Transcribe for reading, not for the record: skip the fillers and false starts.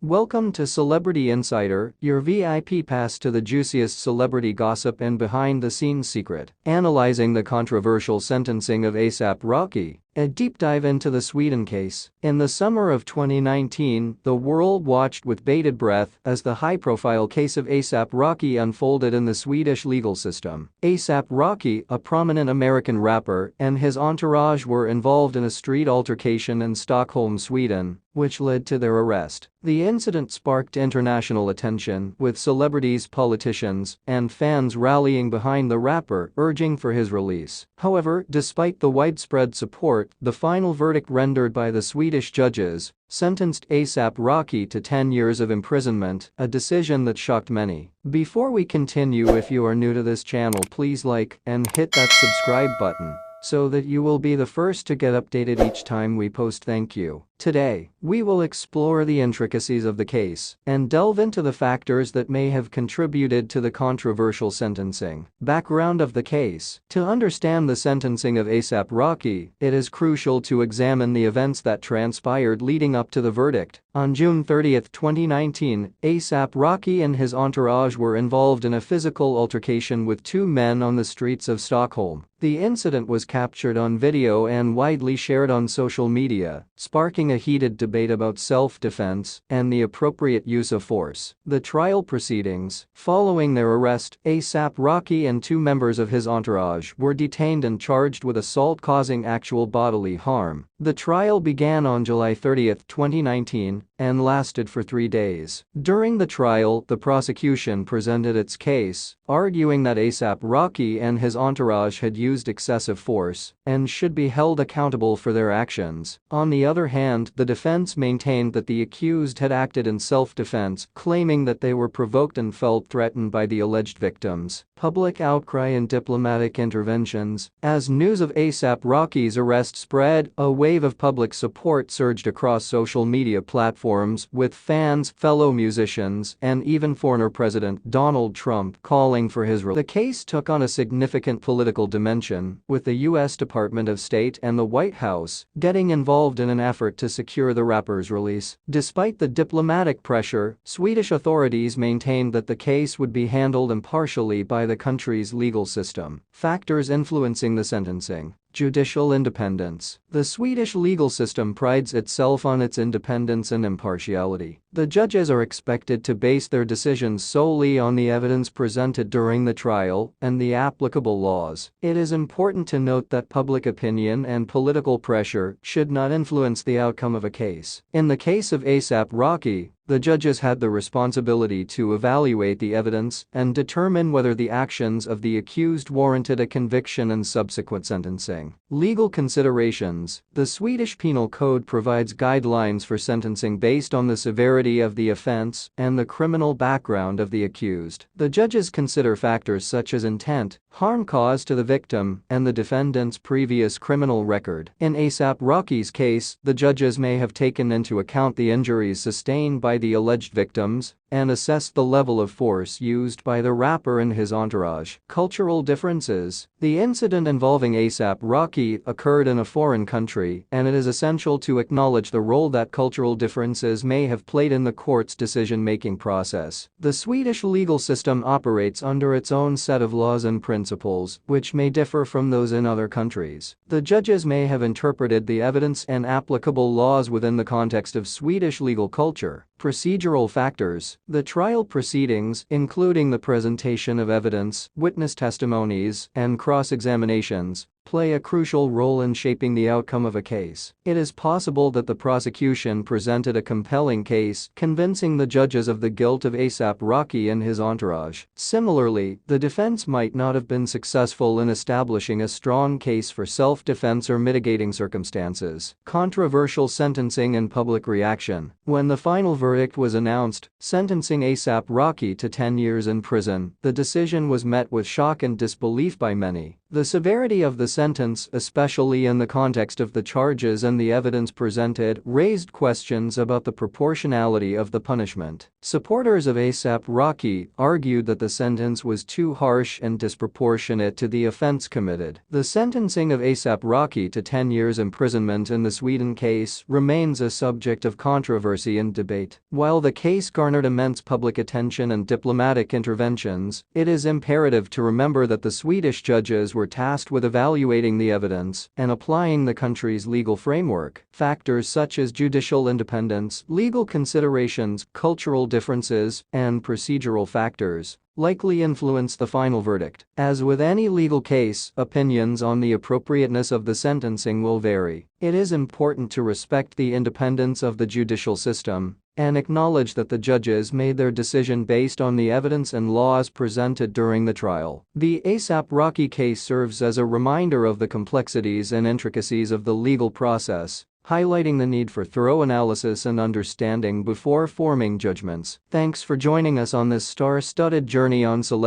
Welcome to Celebrity Insider, your VIP pass to the juiciest celebrity gossip and behind-the-scenes secret. Analyzing the controversial sentencing of ASAP Rocky, a deep dive into the Sweden case. In the summer of 2019, the world watched with bated breath as the high-profile case of ASAP Rocky unfolded in the Swedish legal system. ASAP Rocky, a prominent American rapper, and his entourage were involved in a street altercation in Stockholm, Sweden, which led to their arrest. The incident sparked international attention, with celebrities, politicians, and fans rallying behind the rapper, urging for his release. However, despite the widespread support, the final verdict rendered by the Swedish judges sentenced ASAP Rocky to 10 years of imprisonment, a decision that shocked many. Before we continue, if you are new to this channel, please like and hit that subscribe button so that you will be the first to get updated each time we post. Thank you. Today, we will explore the intricacies of the case and delve into the factors that may have contributed to the controversial sentencing. Background of the case. To understand the sentencing of ASAP Rocky, it is crucial to examine the events that transpired leading up to the verdict. On June 30, 2019, ASAP Rocky and his entourage were involved in a physical altercation with two men on the streets of Stockholm. The incident was captured on video and widely shared on social media, sparking a heated debate about self-defense and the appropriate use of force. The trial proceedings. Following their arrest, ASAP Rocky and two members of his entourage were detained and charged with assault causing actual bodily harm. The trial began on July 30, 2019, and lasted for 3 days. During the trial, the prosecution presented its case, arguing that ASAP Rocky and his entourage had used excessive force and should be held accountable for their actions. On the other hand, the defense maintained that the accused had acted in self-defense, claiming that they were provoked and felt threatened by the alleged victims. Public outcry and diplomatic interventions. As news of ASAP Rocky's arrest spread, a wave of public support surged across social media platforms, with fans, fellow musicians, and even former President Donald Trump calling for his release. The case took on a significant political dimension, with the U.S. Department of State and the White House getting involved in an effort to secure the rapper's release. Despite the diplomatic pressure, Swedish authorities maintained that the case would be handled impartially by the country's legal system. Factors influencing the sentencing. Judicial independence. The Swedish legal system prides itself on its independence and impartiality. The judges are expected to base their decisions solely on the evidence presented during the trial and the applicable laws. It is important to note that public opinion and political pressure should not influence the outcome of a case. In the case of ASAP Rocky, the judges had the responsibility to evaluate the evidence and determine whether the actions of the accused warranted a conviction and subsequent sentencing. Legal considerations. The Swedish Penal Code provides guidelines for sentencing based on the severity of the offense and the criminal background of the accused. The judges consider factors such as intent, harm caused to the victim, and the defendant's previous criminal record. In ASAP Rocky's case, the judges may have taken into account the injuries sustained by the alleged victims and assessed the level of force used by the rapper and his entourage. Cultural differences. The incident involving ASAP Rocky occurred in a foreign country, and it is essential to acknowledge the role that cultural differences may have played in the court's decision-making process. The Swedish legal system operates under its own set of laws and principles, which may differ from those in other countries. The judges may have interpreted the evidence and applicable laws within the context of Swedish legal culture. Procedural factors. The trial proceedings, including the presentation of evidence, witness testimonies, and cross-examinations, play a crucial role in shaping the outcome of a case. It is possible that the prosecution presented a compelling case, convincing the judges of the guilt of ASAP Rocky and his entourage. Similarly, the defense might not have been successful in establishing a strong case for self-defense or mitigating circumstances. Controversial sentencing and public reaction. When the final verdict was announced, sentencing ASAP Rocky to 10 years in prison, the decision was met with shock and disbelief by many. The severity of the sentence, especially in the context of the charges and the evidence presented, raised questions about the proportionality of the punishment. Supporters of A$AP Rocky argued that the sentence was too harsh and disproportionate to the offense committed. The sentencing of A$AP Rocky to 10 years imprisonment in the Sweden case remains a subject of controversy and debate. While the case garnered immense public attention and diplomatic interventions, it is imperative to remember that the Swedish judges were tasked with evaluating the evidence and applying the country's legal framework. Factors such as judicial independence, legal considerations, cultural differences, and procedural factors likely influence the final verdict. As with any legal case, opinions on the appropriateness of the sentencing will vary. It is important to respect the independence of the judicial system and acknowledge that the judges made their decision based on the evidence and laws presented during the trial. The A$AP Rocky case serves as a reminder of the complexities and intricacies of the legal process, highlighting the need for thorough analysis and understanding before forming judgments. Thanks for joining us on this star-studded journey on celebrity